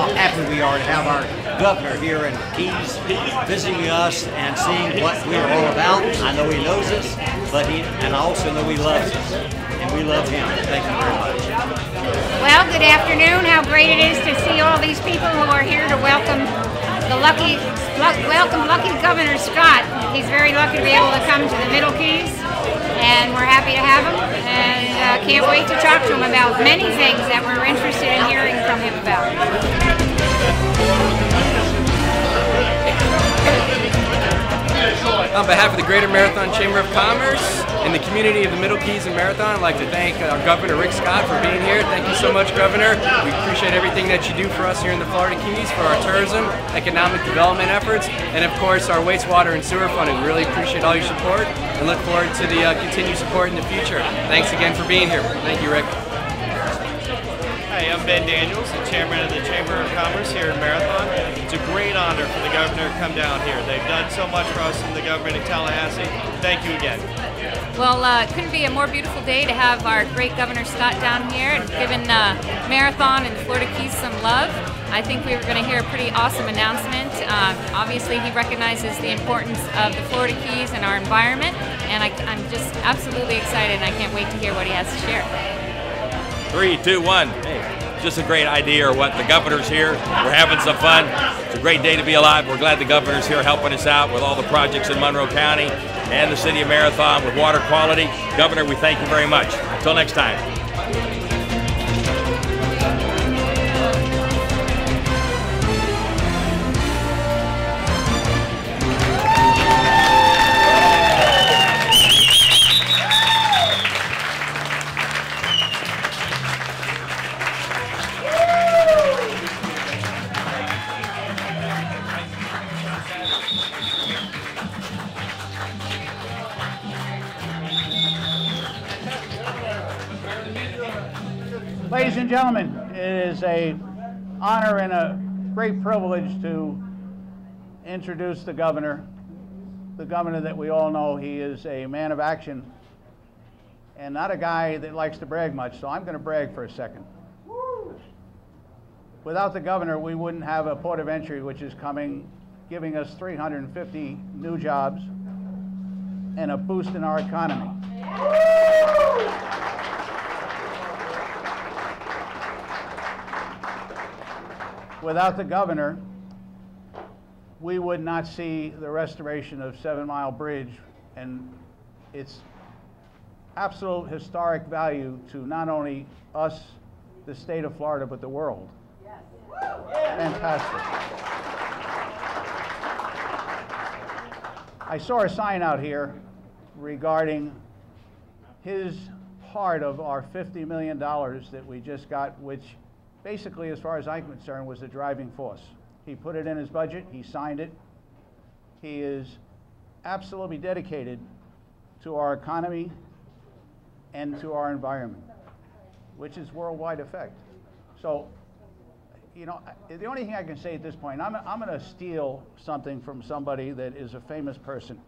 how happy we are to have our governor here in Keys visiting us and seeing what we're all about. I know he knows us, and I also know he loves us, and we love him. Thank you very much. Well, good afternoon. How great it is to see all these people who are here to welcome Lucky Governor Scott. He's very lucky to be able to come to the Middle Keys, and we're happy to have him, and can't wait to talk to him about many things that we're interested in hearing from him about. On behalf of the Greater Marathon Chamber of Commerce and the community of the Middle Keys and Marathon, I'd like to thank our Governor Rick Scott for being here. Thank you so much, Governor. We appreciate everything that you do for us here in the Florida Keys for our tourism, economic development efforts, and of course our wastewater and sewer funding. We really appreciate all your support and look forward to the continued support in the future. Thanks again for being here. Thank you, Rick. Hi, I'm Ben Daniels, the chairman of the Chamber of Commerce here in Marathon. It's a great honor for the governor to come down here. They've done so much for us in the government of Tallahassee. Thank you again. Well, it couldn't be a more beautiful day to have our great Governor Scott down here and giving Marathon and the Florida Keys some love. I think we were going to hear a pretty awesome announcement. Obviously, he recognizes the importance of the Florida Keys and our environment, and I'm just absolutely excited, and I can't wait to hear what he has to share. 3, 2, 1. Hey, just a great idea or what. The governor's here. We're having some fun. It's a great day to be alive. We're glad the governor's here helping us out with all the projects in Monroe County and the city of Marathon with water quality. Governor, we thank you very much. Until next time. Ladies and gentlemen, it is an honor and a great privilege to introduce the governor that we all know. He is a man of action and not a guy that likes to brag much, so I'm going to brag for a second. Without the governor, we wouldn't have a port of entry, which is coming, giving us 350 new jobs and a boost in our economy. Without the governor, we would not see the restoration of 7 Mile Bridge and its absolute historic value to not only us, the state of Florida, but the world. Yes. Fantastic. I saw a sign out here regarding his part of our $50 million that we just got, which basically, as far as I'm concerned, was the driving force. He put it in his budget, he signed it. He is absolutely dedicated to our economy and to our environment, which is worldwide effect. So, you know, the only thing I can say at this point, I'm going to steal something from somebody that is a famous person.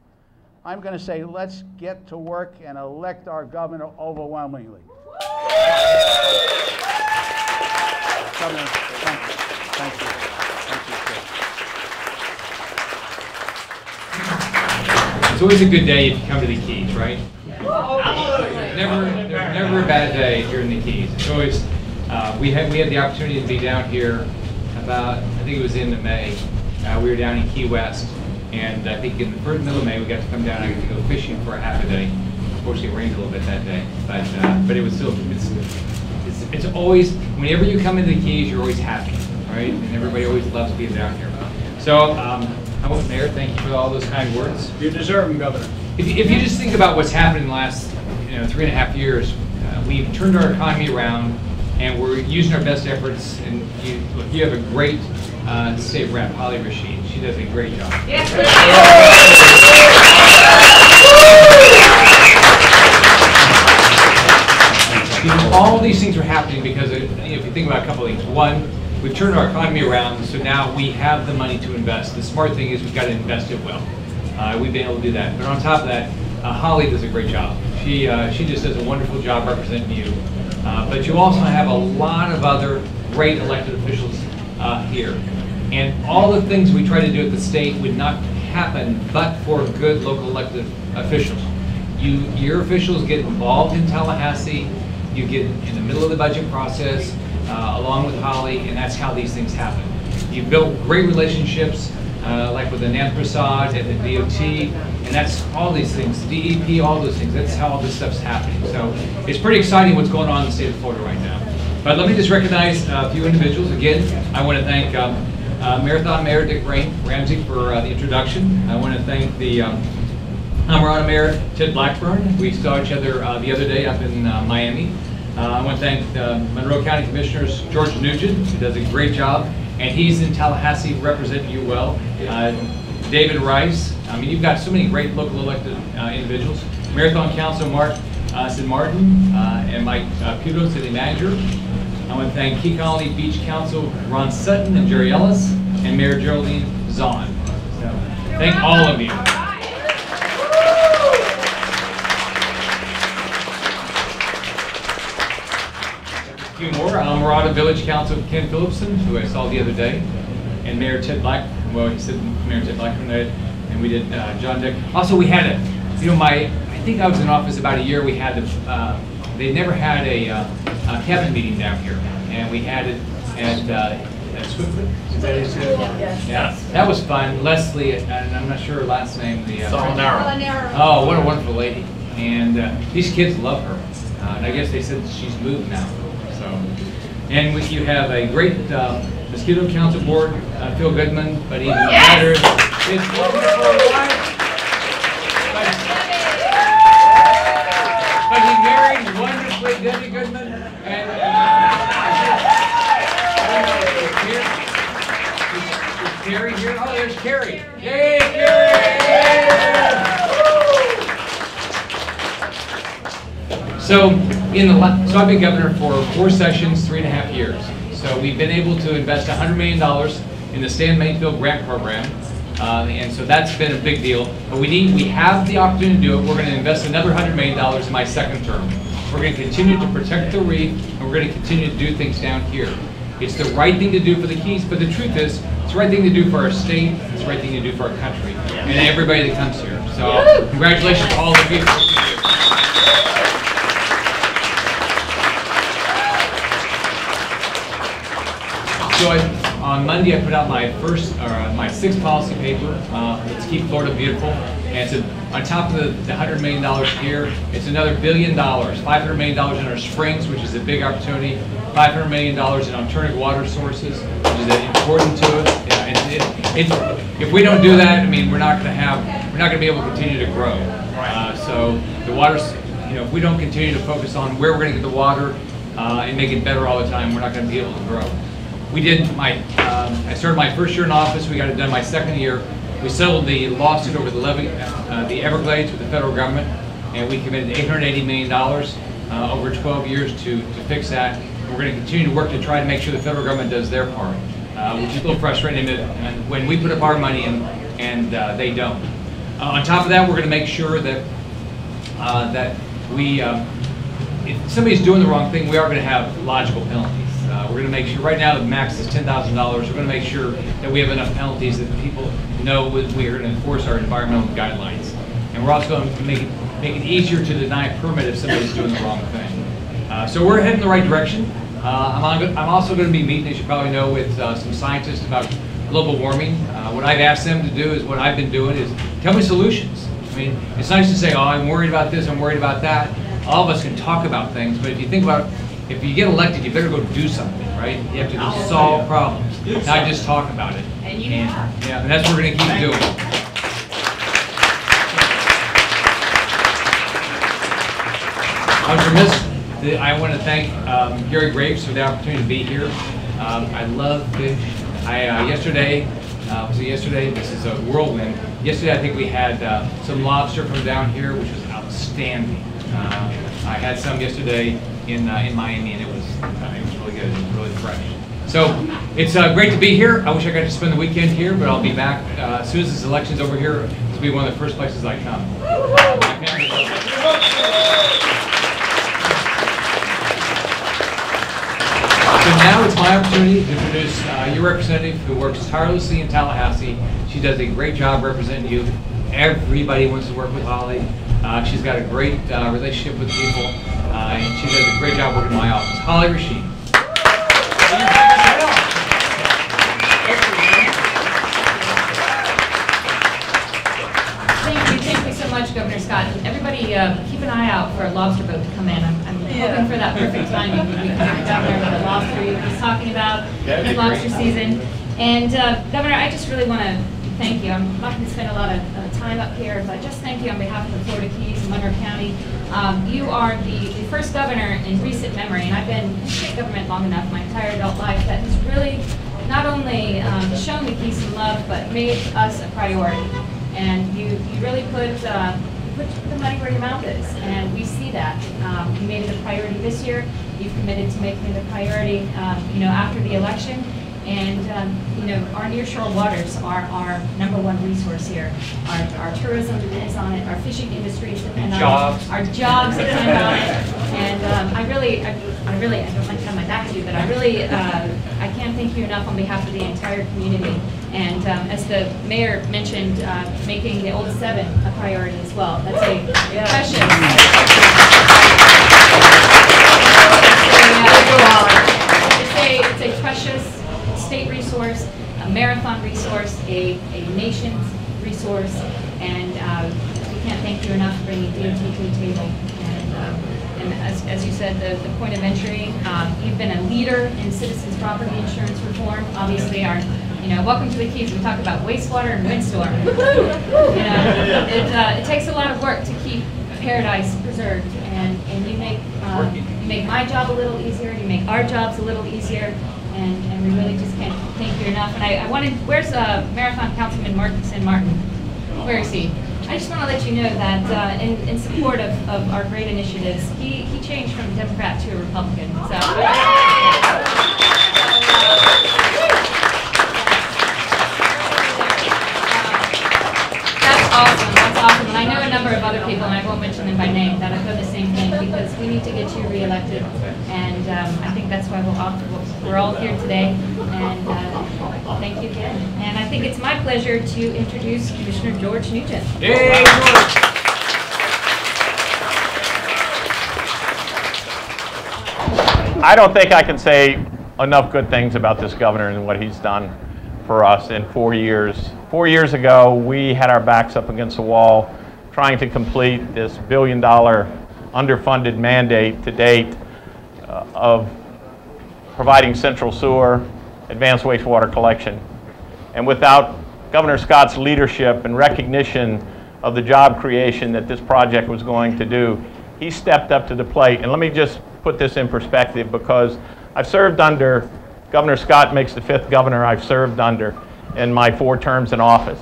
I'm going to say, let's get to work and elect our governor overwhelmingly. Governor, thank you. Thank you. It's always a good day if you come to the Keys, right? Never a bad day here in the Keys. It's always we had the opportunity to be down here about, I think it was in May. We were down in Key West, and I think in the middle of May we got to come down. I got to go fishing for a half a day. Unfortunately, it rained a little bit that day, but it was still it's always, whenever you come into the Keys, you're always happy, right? And everybody always loves being down here. So, how about Mayor? Thank you for all those kind words. You deserve them, Governor. If you just think about what's happened in the last 3.5 years, we've turned our economy around, and we're using our best efforts. And you have a great state rep, Holly Rashid. She does a great job. Yes, all these things are happening because if you think about a couple of things. One, we've turned our economy around, so now we have the money to invest. The smart thing is we've got to invest it well. We've been able to do that. But on top of that, Holly does a great job. She just does a wonderful job representing you. But you also have a lot of other great elected officials here. And all the things we try to do at the state would not happen but for good local elected officials. Your officials get involved in Tallahassee, you get in the middle of the budget process, along with Holly, and that's how these things happen. You've built great relationships, like with Anand Prasad and the DOT, and that's all these things, DEP, all those things, that's how all this stuff's happening. So it's pretty exciting what's going on in the state of Florida right now. But let me just recognize a few individuals. Again, I want to thank Marathon Mayor Dick Ramsey for the introduction. I want to thank the Amarada Mayor Ted Blackburn. We saw each other the other day up in Miami. I want to thank Monroe County Commissioners George Nugent, who does a great job, and he's in Tallahassee representing you well. David Rice. I mean, you've got so many great local elected individuals. Marathon Council Sid Martin and Mike Pudo, City Manager. I want to thank Key Colony Beach Council Ron Sutton and Jerry Ellis, and Mayor Geraldine Zahn. So, thank all of you. A few more. Amarada Village Council Ken Phillipson, who I saw the other day, and Mayor Ted Black. Well, he said Mayor Ted Blackburn, and we did John Dick. Also, we had I think I was in office about a year. We had they never had a cabinet meeting down here, and we had it at Swiftwood. Is that it? Yeah, that was fun. Leslie, and I'm not sure her last name. Solinaro. Oh, what a wonderful lady! And these kids love her. And I guess they said she's moved now. So, and you have a great Mosquito Council Board, Phil Goodman, but even better, his wonderful wife. But he married wonderfully Debbie Goodman, and is Carrie here? Oh, there's Carrie. Yay, Carrie! So, so I've been governor for 4 sessions, 3.5 years. So we've been able to invest $100 million in the Stan Mainfield grant program, and so that's been a big deal. But we have the opportunity to do it. We're going to invest another $100 million in my second term. We're going to continue to protect the reef, and we're going to continue to do things down here. It's the right thing to do for the Keys, but the truth is, it's the right thing to do for our state, it's the right thing to do for our country, and everybody that comes here. So congratulations to all of you. So on Monday, I put out my my 6th policy paper, Let's Keep Florida Beautiful. And it's on top of the $100 million here, it's another $1 billion, $500 million in our springs, which is a big opportunity, $500 million in alternative water sources, which is important to us. Yeah, if we don't do that, I mean, we're not going to be able to continue to grow. So the water, if we don't continue to focus on where we're going to get the water and make it better all the time, we're not going to be able to grow. We did I started my first year in office. We got it done my second year. We settled the lawsuit over the Everglades with the federal government, and we committed $880 million over 12 years to fix that. We're going to continue to work to try to make sure the federal government does their part, which is a little frustrating when we put up our money and they don't. On top of that, we're going to make sure that if somebody's doing the wrong thing, we are going to have logical penalties. We're going to make sure, right now the max is $10,000. We're going to make sure that we have enough penalties that people know we are going to enforce our environmental guidelines. And we're also going to make it easier to deny a permit if somebody's doing the wrong thing. So we're heading in the right direction. I'm also going to be meeting, as you probably know, with some scientists about global warming. What I've asked them to do is what I've been doing is tell me solutions. I mean, it's nice to say, oh, I'm worried about this, I'm worried about that. All of us can talk about things, but if you think about it, if you get elected, you better go do something, right? You have to solve problems, not just talk about it. And that's what we're going to keep doing. I was remiss. I want to thank Gary Graves for the opportunity to be here. I love fish. Yesterday, this is a whirlwind. Yesterday, I think we had some lobster from down here, which was outstanding. I had some yesterday in Miami, and it was really good. It was really fresh. So it's great to be here. I wish I got to spend the weekend here, but I'll be back as soon as this election's over here. This will be one of the first places I come. So now it's my opportunity to introduce your representative who works tirelessly in Tallahassee. She does a great job representing you. Everybody wants to work with Holly. She's got a great relationship with people, and she does a great job working in my office. Holly Rashid. Thank you so much, Governor Scott. Everybody, keep an eye out for a lobster boat to come in. I'm hoping for that perfect timing when we come down there with the lobster he was talking about, the lobster season. And Governor, I just really want to thank you. I'm not going to spend a lot of time up here, but just thank you on behalf of the Florida Keys and Monroe County. You are the first governor in recent memory, and I've been in state government long enough, my entire adult life, that has really not only shown the Keys some love, but made us a priority. And you really put the money where your mouth is, and we see that. You made it a priority this year. You've committed to making it a priority, after the election. And our nearshore waters are our #1 resource here. Our tourism depends on it. Our fishing industries depend on it. Our jobs depend on it. And I don't like to have my back to you, but I can't thank you enough on behalf of the entire community. And as the mayor mentioned, making the Old 7 a priority as well. That's a precious. It's a precious state resource, a marathon resource, a nation's resource, and we can't thank you enough for bringing DOT to the table. And as you said, the point of entry, you've been a leader in citizens' property insurance reform. Obviously, welcome to the Keys. We talk about wastewater and windstorm. It takes a lot of work to keep paradise preserved, and you make my job a little easier. You make our jobs a little easier. And we really just can't thank you enough. And I wanted, where's Marathon Councilman Martin San Martin? Where is he? I just want to let you know that in support of our great initiatives, he changed from a Democrat to a Republican. So. That's awesome. That's awesome. And I know a number of other people, and I won't mention them by name, that have done the same thing because we need to get you reelected. And I think that's why we're all here today. And thank you again. And I think it's my pleasure to introduce Commissioner George Nugent. Hey, George. I don't think I can say enough good things about this governor and what he's done for us in 4 years. 4 years ago, we had our backs up against the wall trying to complete this $1 billion underfunded mandate to date of providing central sewer, advanced wastewater collection. And without Governor Scott's leadership and recognition of the job creation that this project was going to do, he stepped up to the plate. And let me just put this in perspective, because I've served under, Governor Scott makes the 5th governor I've served under in my 4 terms in office.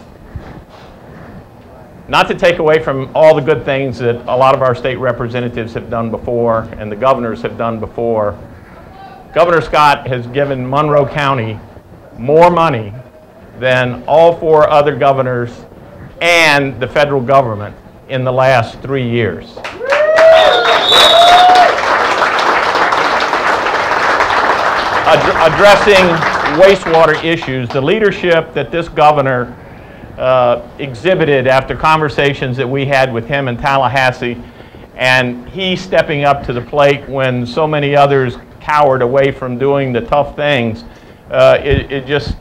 Not to take away from all the good things that a lot of our state representatives have done before and the governors have done before, Governor Scott has given Monroe County more money than all 4 other governors and the federal government in the last 3 years. Addressing wastewater issues, the leadership that this governor exhibited after conversations that we had with him in Tallahassee, and he stepping up to the plate when so many others cowered away from doing the tough things, it just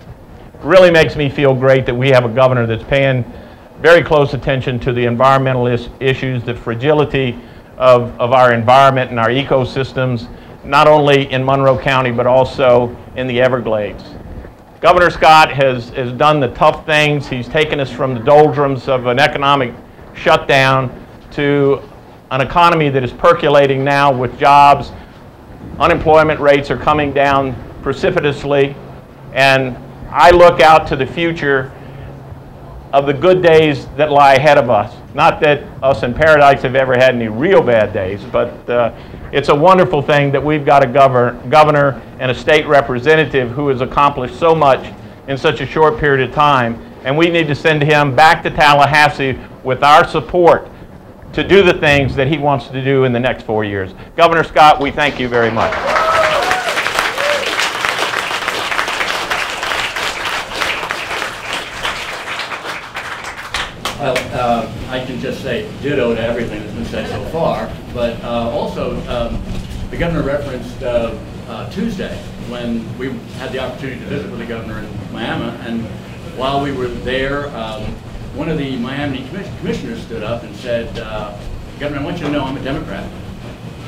really makes me feel great that we have a governor that's paying very close attention to the environmental issues, the fragility of our environment and our ecosystems, not only in Monroe County, but also in the Everglades. Governor Scott has done the tough things. He's taken us from the doldrums of an economic shutdown to an economy that is percolating now with jobs. Unemployment rates are coming down precipitously, and I look out to the future of the good days that lie ahead of us. Not that us in Paradise have ever had any real bad days, but it's a wonderful thing that we've got a governor and a state representative who has accomplished so much in such a short period of time, and we need to send him back to Tallahassee with our support to do the things that he wants to do in the next 4 years. Governor Scott, we thank you very much. I can just say ditto to everything that's been said so far, but also the governor referenced Tuesday when we had the opportunity to visit with the governor in Miami, and while we were there, one of the Miami commissioners stood up and said, Governor, I want you to know I'm a Democrat,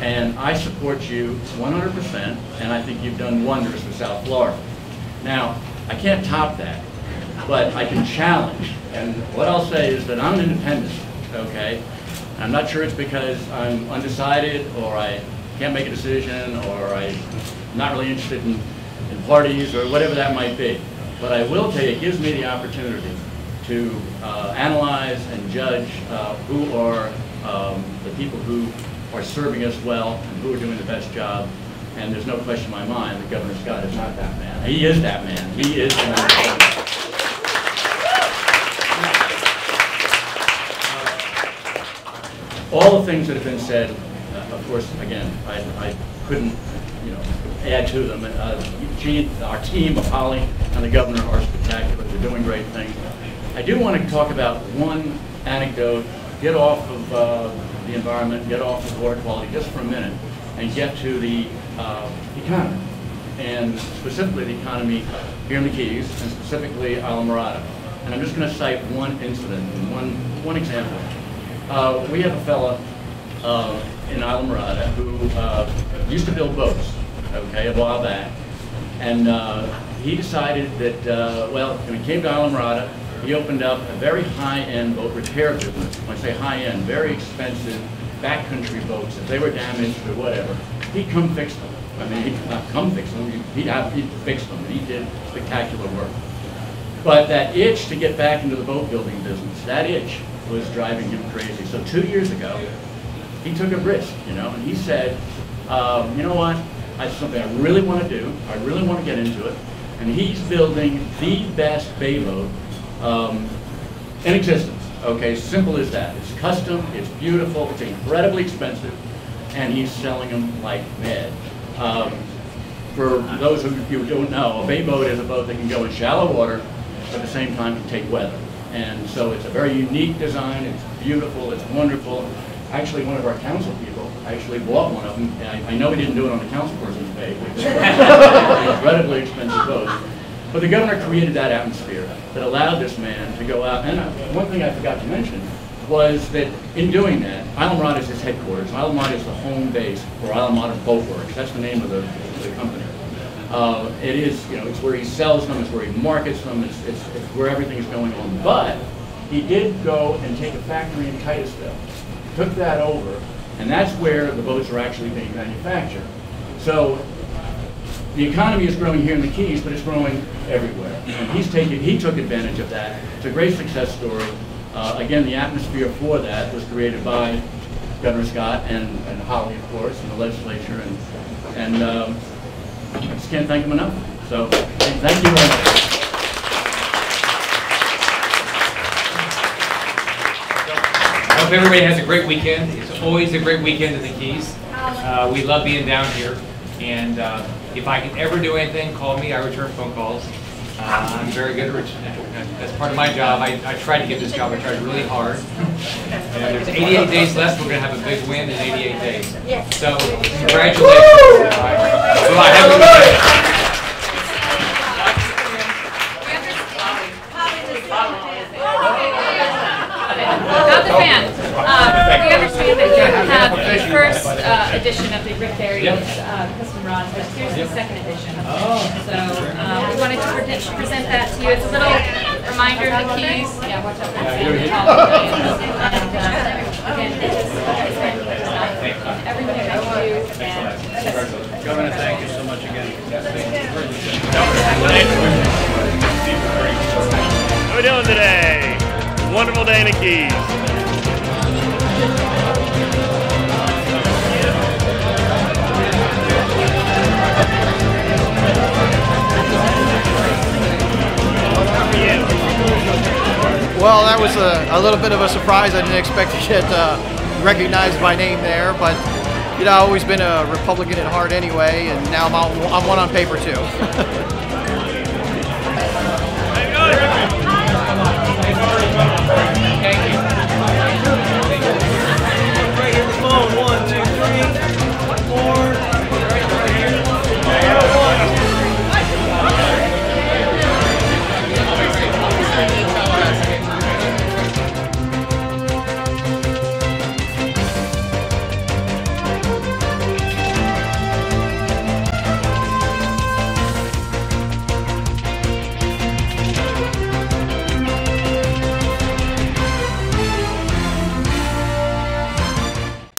and I support you 100%, and I think you've done wonders for South Florida. Now, I can't top that, but I can challenge, and what I'll say is that I'm an independent, okay? I'm not sure it's because I'm undecided, or I can't make a decision, or I'm not really interested in parties, or whatever that might be. But I will tell you, it gives me the opportunity to analyze and judge who are the people who are serving us well and who are doing the best job. And there's no question in my mind that Governor Scott is not that man. He is that man. He is the man. All the things that have been said, of course, again, I couldn't, add to them. Our team of Holly and the governor are spectacular. They're doing great things. I do want to talk about one anecdote, get off of the environment, get off of water quality just for a minute, and get to the economy, and specifically the economy here in the Keys, and specifically Islamorada. And I'm just going to cite one incident, one example. We have a fella in Islamorada who used to build boats, okay, a while back, and he decided that, when he came to Islamorada, he opened up a very high-end boat repair business. When I say high-end, very expensive backcountry boats. If they were damaged or whatever, he'd come fix them. I mean, he'd not come fix them, he'd fix them, and he did spectacular work. But that itch to get back into the boat building business, that itch was driving him crazy. So 2 years ago, he took a risk, and he said, you know what, it's something I really want to do, I really want to get into it, and he's building the best bay boat in existence. Okay, simple as that. It's custom, it's beautiful, it's incredibly expensive, and he's selling them like mad. For those of you who don't know, a bay boat is a boat that can go in shallow water, but at the same time can take weather. And so it's a very unique design, it's beautiful, it's wonderful. Actually, one of our council people actually bought one of them. And I know he didn't do it on the council person's pay, because it's an incredibly expensive boat. But the governor created that atmosphere that allowed this man to go out. And one thing I forgot to mention was that in doing that, Islamorada is his headquarters. Islamorada is the home base for Islamorada Boat Works. That's the name of the company. It is, it's where he sells them, it's where he markets them, it's where everything is going on. But he did go and take a factory in Titusville, took that over, and that's where the boats are actually being manufactured. So the economy is growing here in the Keys, but it's growing everywhere. And he took advantage of that. It's a great success story. Again, the atmosphere for that was created by Governor Scott and Holly, of course, and the legislature, and I just can't thank him enough. So thank you very much. I hope everybody has a great weekend. It's always a great weekend in the Keys. We love being down here, and if I can ever do anything, call me. I return phone calls. I'm very good at that's part of my job. I tried to get this job. I tried really hard. And there's 88 days left. We're going to have a big win in 88 days. Yes. So congratulations. Bye. Have a good day. Not the fan. We understand that you have the first edition of the Rick Barry custom rods, but here's the second edition. So we wanted to present that to you. It's a little reminder of the Keys. Yeah, watch out for the and again, everything that you do. And Governor, thank you so much again. How are we doing today? Wonderful day in the Keys. Well, that was a little bit of a surprise. I didn't expect to get recognized by name there, but I've always been a Republican at heart anyway, and now I'm one on paper too.